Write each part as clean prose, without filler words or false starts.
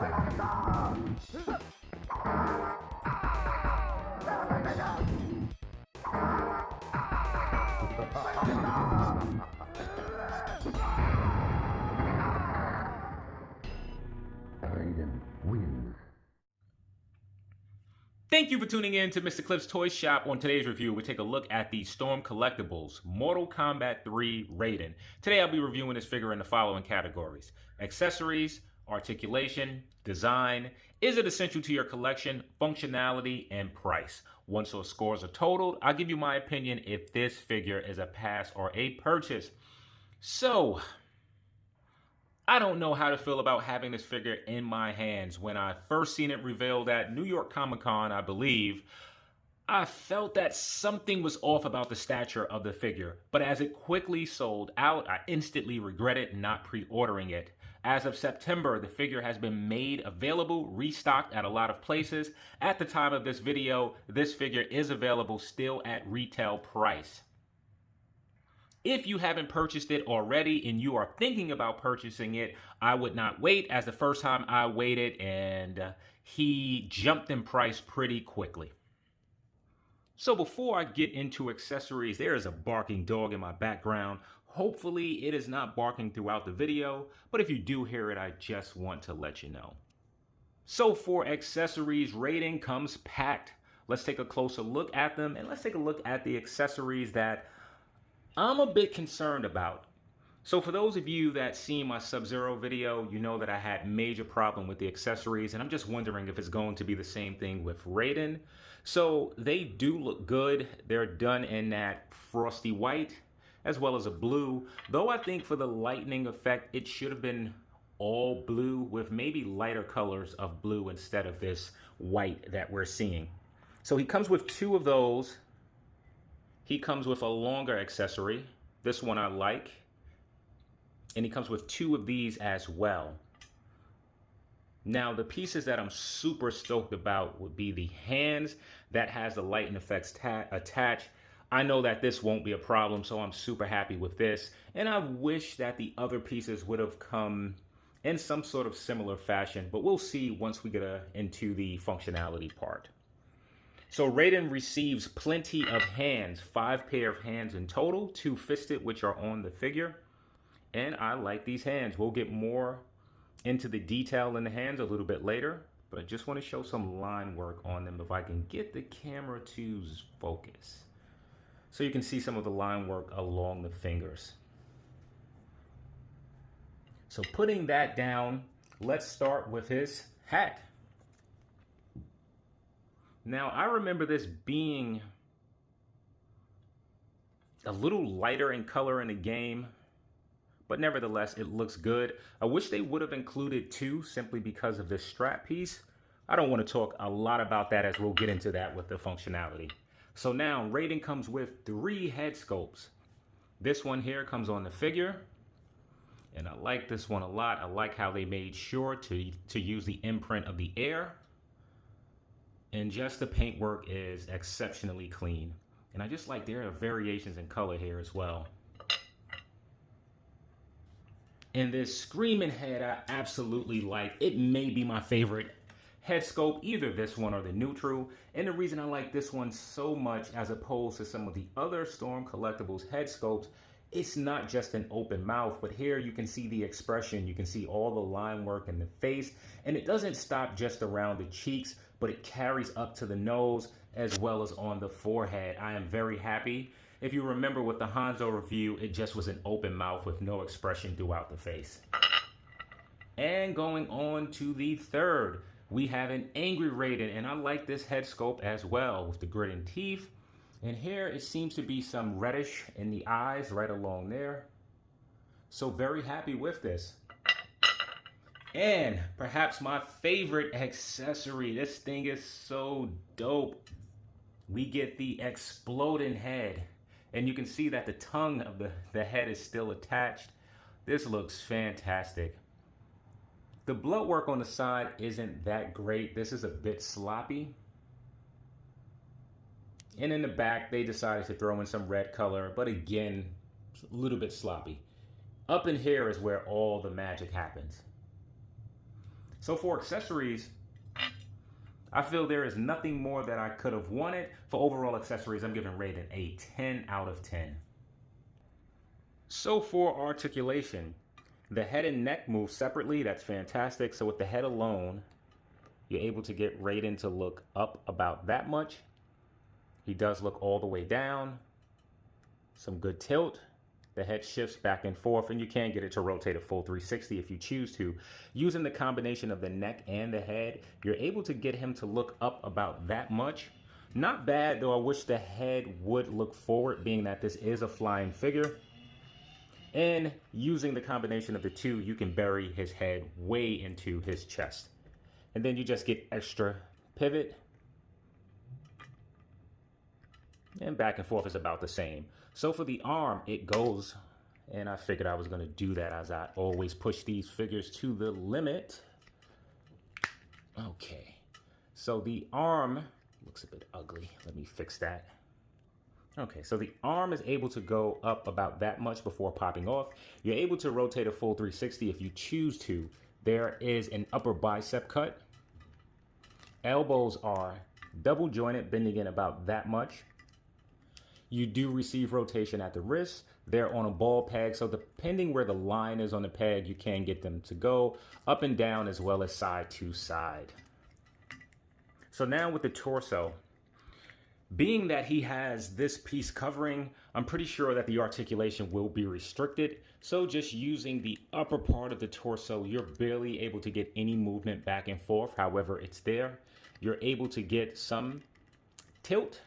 Raiden wins. Thank you for tuning in to Mr. Cliff's Toy Shop. On today's review, we take a look at the Storm Collectibles Mortal Kombat 3 Raiden. Today I'll be reviewing this figure in the following categories: accessories, articulation, design, is it essential to your collection, functionality, and price. Once those scores are totaled, I'll give you my opinion if this figure is a pass or a purchase. So, I don't know how to feel about having this figure in my hands. When I first seen it revealed at New York Comic Con, I believe, I felt that something was off about the stature of the figure. But as it quickly sold out, I instantly regretted not pre-ordering it. As of September, the figure has been made available, restocked at a lot of places. At the time of this video, this figure is available still at retail price. If you haven't purchased it already and you are thinking about purchasing it, I would not wait, as the first time I waited and he jumped in price pretty quickly. So before I get into accessories, there is a barking dog in my background. Hopefully it is not barking throughout the video, but if you do hear it, I just want to let you know. So for accessories, Raiden comes packed. Let's take a closer look at them, and let's take a look at the accessories that I'm a bit concerned about. So for those of you that seen my Sub-Zero video, you know that I had major problem with the accessories, and I'm just wondering if it's going to be the same thing with Raiden. So they do look good. They're done in that frosty white as well as a blue, though I think for the lightning effect it should have been all blue with maybe lighter colors of blue instead of this white that we're seeing. So he comes with two of those. He comes with a longer accessory. This one I like. And he comes with two of these as well. Now, the pieces that I'm super stoked about would be the hands that has the lighting effects attached. I know that this won't be a problem, so I'm super happy with this. And I wish that the other pieces would have come in some sort of similar fashion, but we'll see once we get into the functionality part. So Raiden receives plenty of hands, 5 pair of hands in total, 2 fisted, which are on the figure. And I like these hands. We'll get more into the detail in the hands a little bit later, but I just want to show some line work on them if I can get the camera to focus. So you can see some of the line work along the fingers. So putting that down, let's start with his hat. Now, I remember this being a little lighter in color in the game, but nevertheless, it looks good. I wish they would have included 2 simply because of this strap piece. I don't want to talk a lot about that as we'll get into that with the functionality. So now, Raiden comes with 3 head sculpts. This one here comes on the figure, and I like this one a lot. I like how they made sure to use the imprint of the air. And just the paintwork is exceptionally clean. And I just like there are variations in color here as well. And this screaming head I absolutely like. It may be my favorite head sculpt, either this one or the neutral. And the reason I like this one so much as opposed to some of the other Storm Collectibles head sculpts, it's not just an open mouth, but here you can see the expression. You can see all the line work in the face. And it doesn't stop just around the cheeks, but it carries up to the nose as well as on the forehead. I am very happy. If you remember with the Hanzo review, it just was an open mouth with no expression throughout the face. And going on to the third, we have an angry Raiden, and I like this head sculpt as well with the gritting teeth. And here it seems to be some reddish in the eyes right along there. So very happy with this. And perhaps my favorite accessory. This thing is so dope. We get the exploding head. And you can see that the tongue of the head is still attached. This looks fantastic. The blood work on the side isn't that great. This is a bit sloppy. And in the back, they decided to throw in some red color. But again, a little bit sloppy. Up in here is where all the magic happens. So for accessories, I feel there is nothing more that I could have wanted. For overall accessories, I'm giving Raiden a 10 out of 10. So for articulation, the head and neck move separately. That's fantastic. So with the head alone, you're able to get Raiden to look up about that much. He does look all the way down. Some good tilt. The head shifts back and forth, and you can get it to rotate a full 360 if you choose to. Using the combination of the neck and the head, you're able to get him to look up about that much. Not bad, though I wish the head would look forward, being that this is a flying figure. And using the combination of the two, you can bury his head way into his chest. And then you just get extra pivot. And back and forth is about the same. So for the arm, it goes, and I figured I was going to do that as I always push these figures to the limit. Okay, so the arm looks a bit ugly. Let me fix that. Okay, so the arm is able to go up about that much before popping off. You're able to rotate a full 360 if you choose to. There is an upper bicep cut. Elbows are double jointed, bending in about that much. You do receive rotation at the wrist. They're on a ball peg, so depending where the line is on the peg, you can get them to go up and down as well as side to side. So now with the torso, being that he has this piece covering, I'm pretty sure that the articulation will be restricted. So just using the upper part of the torso, you're barely able to get any movement back and forth. However, it's there. You're able to get some tilt.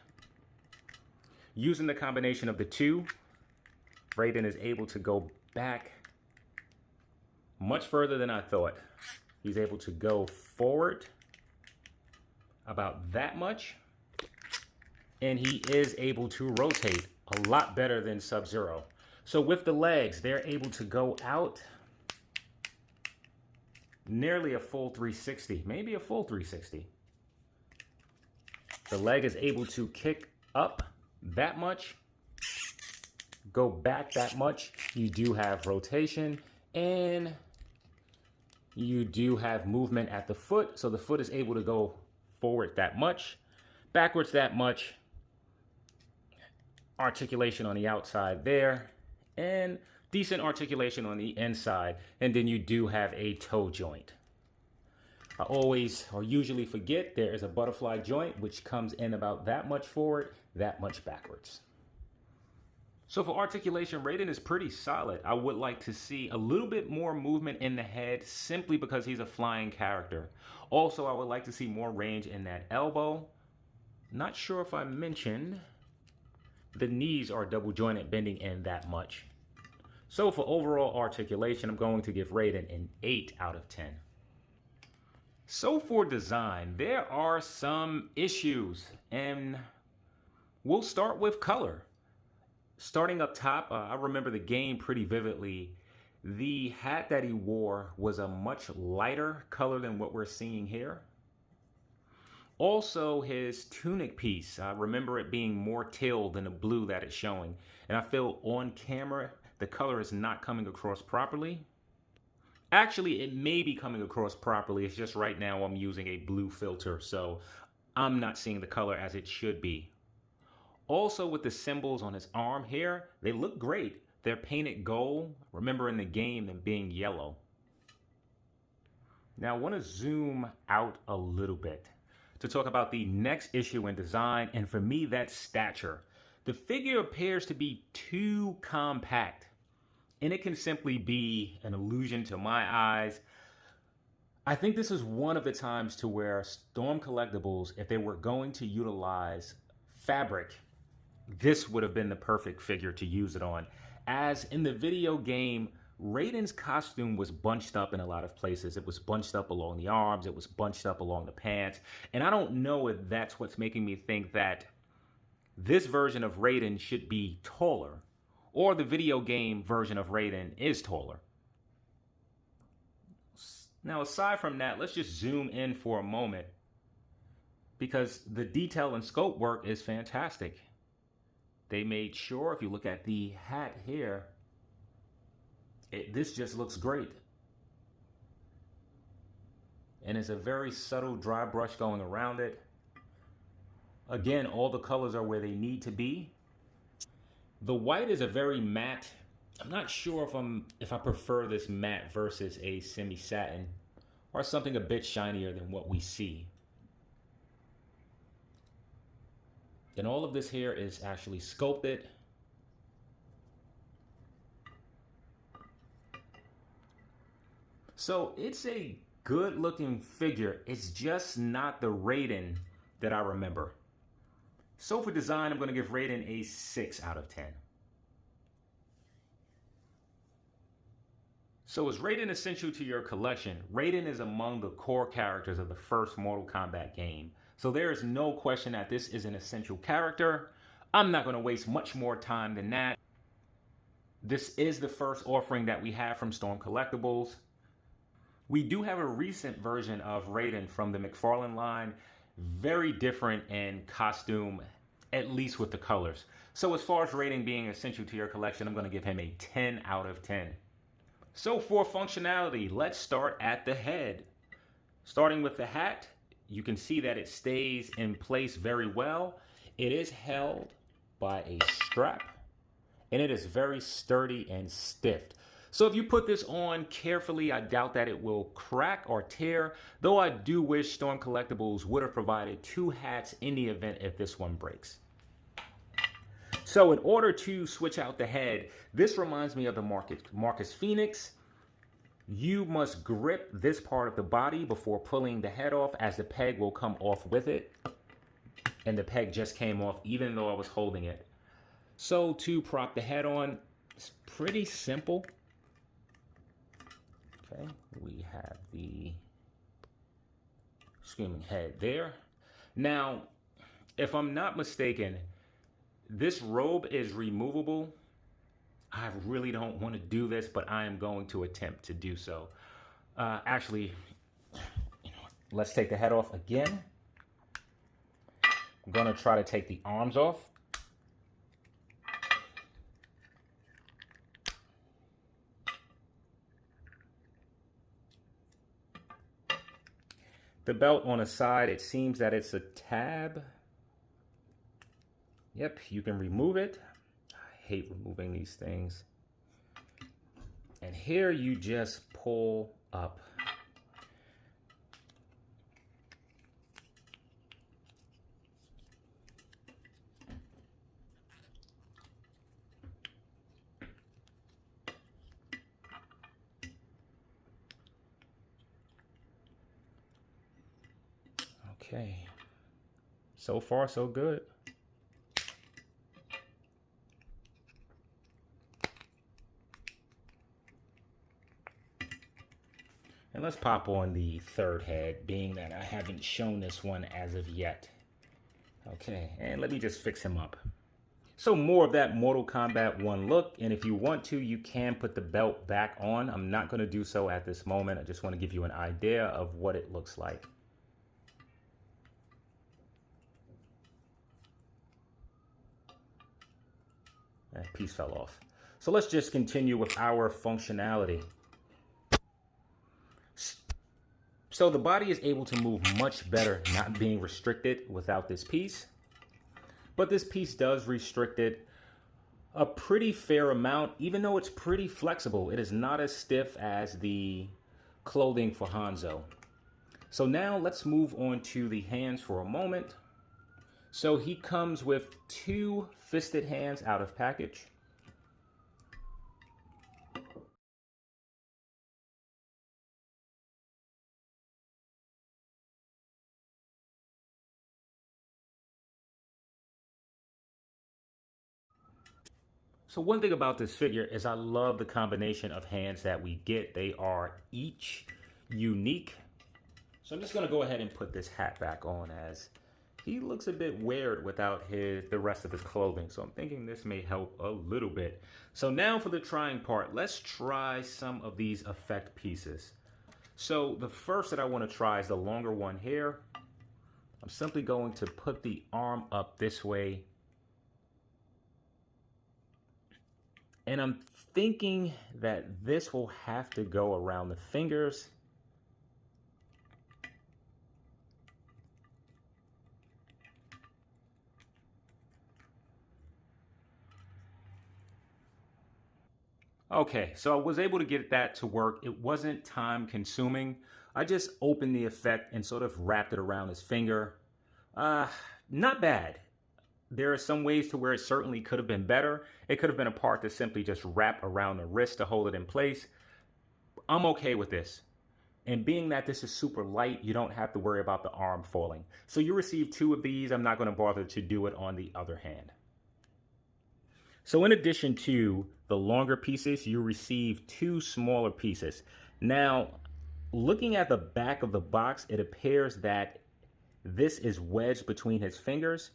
Using the combination of the two, Raiden is able to go back much further than I thought. He's able to go forward about that much. And he is able to rotate a lot better than Sub-Zero. So with the legs, they're able to go out nearly a full 360, maybe a full 360. The leg is able to kick up that much, go back that much. You do have rotation, and you do have movement at the foot. So the foot is able to go forward that much, backwards that much. Articulation on the outside there, and decent articulation on the inside. And then you do have a toe joint. I always or usually forget there is a butterfly joint, which comes in about that much forward, that much backwards. So for articulation, Raiden is pretty solid. I would like to see a little bit more movement in the head simply because he's a flying character. Also, I would like to see more range in that elbow. Not sure if I mentioned the knees are double jointed, bending in that much. So for overall articulation, I'm going to give Raiden an 8 out of 10. So for design, there are some issues, and we'll start with color. Starting up top, I remember the game pretty vividly. The hat that he wore was a much lighter color than what we're seeing here. Also, his tunic piece, I remember it being more teal than the blue that it's showing. And I feel on camera, the color is not coming across properly. Actually, it may be coming across properly. It's just right now I'm using a blue filter, so I'm not seeing the color as it should be. Also, with the symbols on his arm here, they look great. They're painted gold. Remember in the game them being yellow. Now I want to zoom out a little bit to talk about the next issue in design, and for me, that's stature. The figure appears to be too compact, and it can simply be an illusion to my eyes. I think this is one of the times to where Storm Collectibles, if they were going to utilize fabric, this would have been the perfect figure to use it on. As in the video game, Raiden's costume was bunched up in a lot of places. It was bunched up along the arms. It was bunched up along the pants. And I don't know if that's what's making me think that this version of Raiden should be taller, or the video game version of Raiden is taller. Now, aside from that, let's just zoom in for a moment, because the detail and scope work is fantastic. They made sure, if you look at the hat here, this just looks great. and it's a very subtle dry brush going around it. Again, all the colors are where they need to be. The white is a very matte. I'm not sure if I prefer this matte versus a semi-satin or something a bit shinier than what we see. And all of this here is actually sculpted. So it's a good looking figure. It's just not the Raiden that I remember. So for design, I'm going to give Raiden a 6 out of 10. So is Raiden essential to your collection? Raiden is among the core characters of the first Mortal Kombat game. So there is no question that this is an essential character. I'm not going to waste much more time than that. This is the first offering that we have from Storm Collectibles. We do have a recent version of Raiden from the McFarlane line. Very different in costume, at least with the colors. So as far as Raiden being essential to your collection, I'm going to give him a 10 out of 10. So for functionality, let's start at the head. Starting with the hat, you can see that it stays in place very well. It is held by a strap, and it is very sturdy and stiff. So if you put this on carefully, I doubt that it will crack or tear, though I do wish Storm Collectibles would have provided 2 hats in the event if this one breaks. So in order to switch out the head, this reminds me of the Marcus Phoenix. You must grip this part of the body before pulling the head off, as the peg will come off with it. And the peg just came off even though I was holding it. So to prop the head on, it's pretty simple. Okay, we have the screaming head there. Now, if I'm not mistaken, this robe is removable. I really don't want to do this, but I am going to attempt to do so. Actually, let's take the head off again. I'm going to try to take the arms off. The belt on the side, it seems that it's a tab. Yep, you can remove it. I hate removing these things. And here you just pull up. Okay, so far so good. And let's pop on the third head, being that I haven't shown this one as of yet. Okay, and let me just fix him up. So more of that Mortal Kombat 1 look, and if you want to, you can put the belt back on. I'm not going to do so at this moment. I just want to give you an idea of what it looks like. That piece fell off. So let's just continue with our functionality. So the body is able to move much better, not being restricted without this piece. But this piece does restrict it a pretty fair amount, even though it's pretty flexible. It is not as stiff as the clothing for Hanzo. So now let's move on to the hands for a moment. So he comes with 2 fisted hands out of package. So one thing about this figure is I love the combination of hands that we get. They are each unique. So I'm just going to go ahead and put this hat back on, as he looks a bit weird without the rest of his clothing. So I'm thinking this may help a little bit. So now for the trying part, let's try some of these effect pieces. So the first that I want to try is the longer one here. I'm simply going to put the arm up this way. And I'm thinking that this will have to go around the fingers. Okay, so I was able to get that to work. It wasn't time consuming. I just opened the effect and sort of wrapped it around his finger. Uh, Not bad. There are some ways to where it certainly could have been better. It could have been a part to simply just wrap around the wrist to hold it in place. I'm okay with this. And being that this is super light, you don't have to worry about the arm falling. So you receive 2 of these. I'm not going to bother to do it on the other hand. So in addition to the longer pieces, you receive 2 smaller pieces. Now, looking at the back of the box, it appears that this is wedged between his fingers.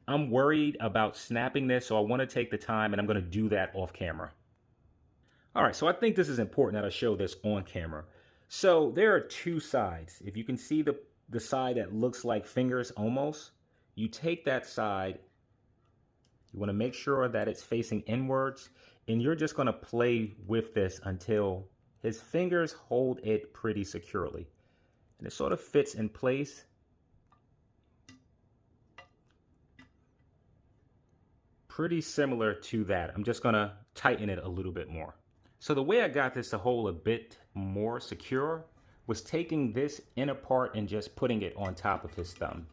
I'm worried about snapping this, so I want to take the time, and I'm going to do that off camera. All right, so I think this is important that I show this on camera. So there are 2 sides. If you can see the side that looks like fingers almost, you take that side. You want to make sure that it's facing inwards, and you're just going to play with this until his fingers hold it pretty securely. And it sort of fits in place. Pretty similar to that. I'm just going to tighten it a little bit more. So the way I got this to hold a bit more secure was taking this inner part and just putting it on top of his thumb.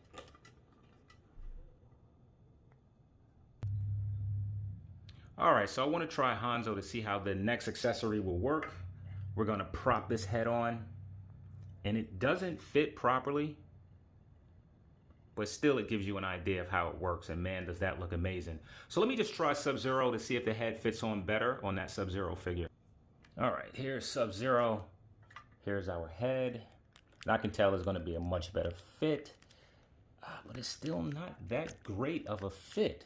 All right, so I want to try Hanzo to see how the next accessory will work. We're going to prop this head on, and it doesn't fit properly, but still it gives you an idea of how it works, and man, does that look amazing. So let me just try Sub-Zero to see if the head fits on better on that Sub-Zero figure. All right, here's Sub-Zero. Here's our head. And I can tell it's going to be a much better fit, but it's still not that great of a fit.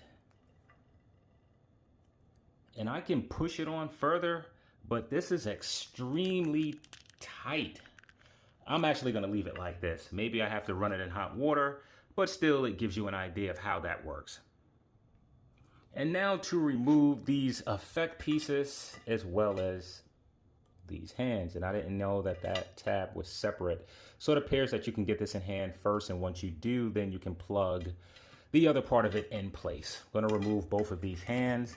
And I can push it on further, but this is extremely tight. I'm actually going to leave it like this. Maybe I have to run it in hot water, but still it gives you an idea of how that works. And now to remove these effect pieces as well as these hands. And I didn't know that that tab was separate. So it appears that you can get this in hand first, and once you do, then you can plug the other part of it in place. I'm going to remove both of these hands.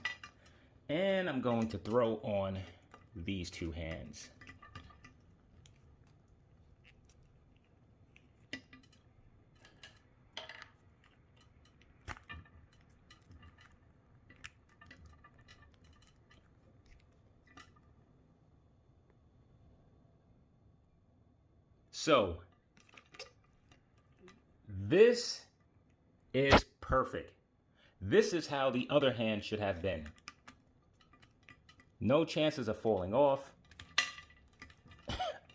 And I'm going to throw on these 2 hands. So this is perfect. This is how the other hand should have been. No chances of falling off,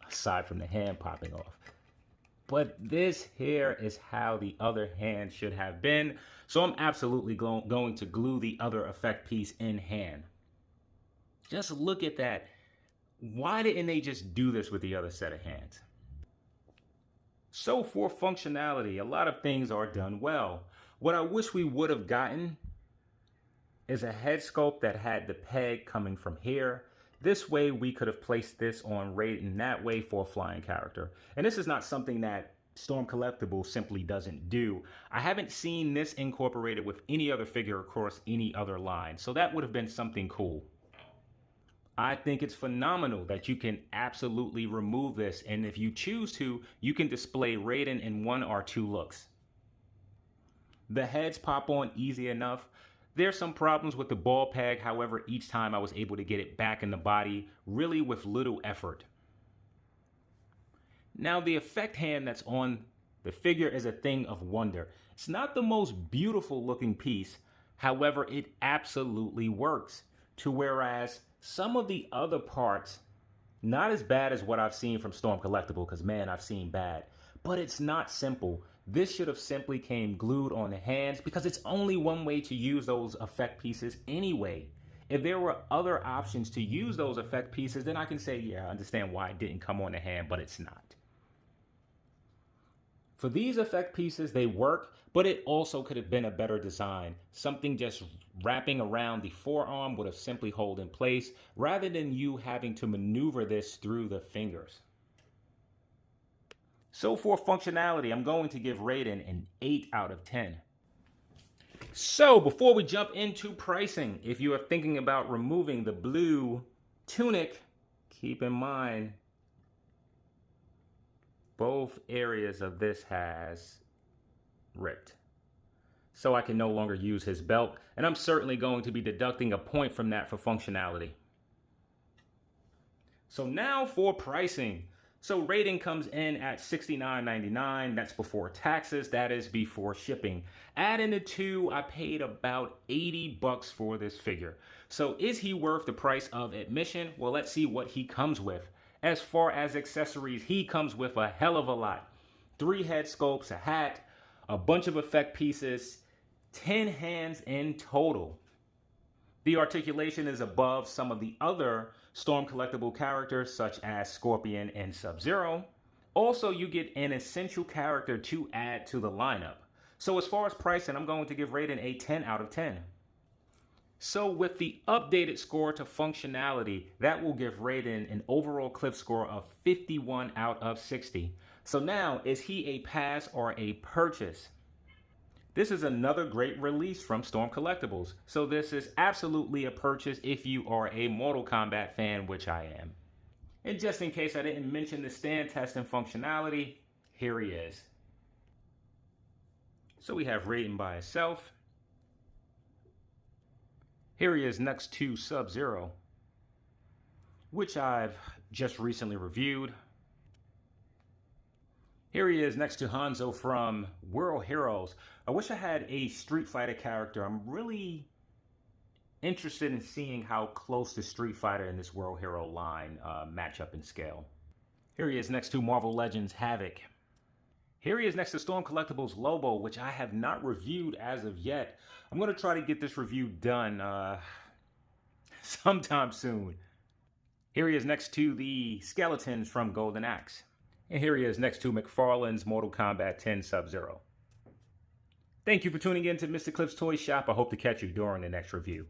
aside from the hand popping off. But this here is how the other hand should have been. So I'm absolutely going to glue the other effect piece in hand. Just look at that. Why didn't they just do this with the other set of hands? So for functionality, a lot of things are done well. What I wish we would have gotten is a head sculpt that had the peg coming from here. This way we could have placed this on Raiden that way for a flying character. And this is not something that Storm Collectibles simply doesn't do. I haven't seen this incorporated with any other figure across any other line. So that would have been something cool. I think it's phenomenal that you can absolutely remove this. And if you choose to, you can display Raiden in 1 or 2 looks. The heads pop on easy enough. There's some problems with the ball peg, however, each time I was able to get it back in the body, really with little effort. Now the effect hand that's on the figure is a thing of wonder. It's not the most beautiful looking piece, however, it absolutely works. To whereas some of the other parts, not as bad as what I've seen from Storm Collectible, because man, I've seen bad, but it's not simple. This should have simply came glued on the hands because it's only one way to use those effect pieces anyway. If there were other options to use those effect pieces, then I can say, yeah, I understand why it didn't come on the hand, but it's not. For these effect pieces, they work, but it also could have been a better design. Something just wrapping around the forearm would have simply held in place rather than you having to maneuver this through the fingers. So for functionality, I'm going to give Raiden an 8 out of 10. So before we jump into pricing, if you are thinking about removing the blue tunic, keep in mind both areas of this has ripped. So I can no longer use his belt, and I'm certainly going to be deducting a point from that for functionality. So now for pricing. So Raiden comes in at $69.99. That's before taxes. That is before shipping. Add in the two, I paid about $80 for this figure. So is he worth the price of admission? Well, let's see what he comes with. As far as accessories, he comes with a hell of a lot. 3 head sculpts, a hat, a bunch of effect pieces, 10 hands in total. The articulation is above some of the other Storm collectible characters such as Scorpion and Sub-Zero. Also, you get an essential character to add to the lineup. So as far as pricing, I'm going to give Raiden a 10 out of 10. So with the updated score to functionality, that will give Raiden an overall cliff score of 51 out of 60. So now, is he a pass or a purchase? This is another great release from Storm Collectibles, so this is absolutely a purchase if you are a Mortal Kombat fan, which I am. And just in case I didn't mention the stand test and functionality, here he is. So we have Raiden by himself. Here he is next to Sub-Zero, which I've just recently reviewed. Here he is next to Hanzo from World Heroes. I wish I had a Street Fighter character. I'm really interested in seeing how close the Street Fighter and this World Hero line match up in scale. Here he is next to Marvel Legends Havoc. Here he is next to Storm Collectibles Lobo, which I have not reviewed as of yet. I'm going to try to get this review done sometime soon. Here he is next to the Skeletons from Golden Axe. And here he is next to McFarlane's Mortal Kombat 10 Sub-Zero. Thank you for tuning in to Mr. Cliff's Toy Shop. I hope to catch you during the next review.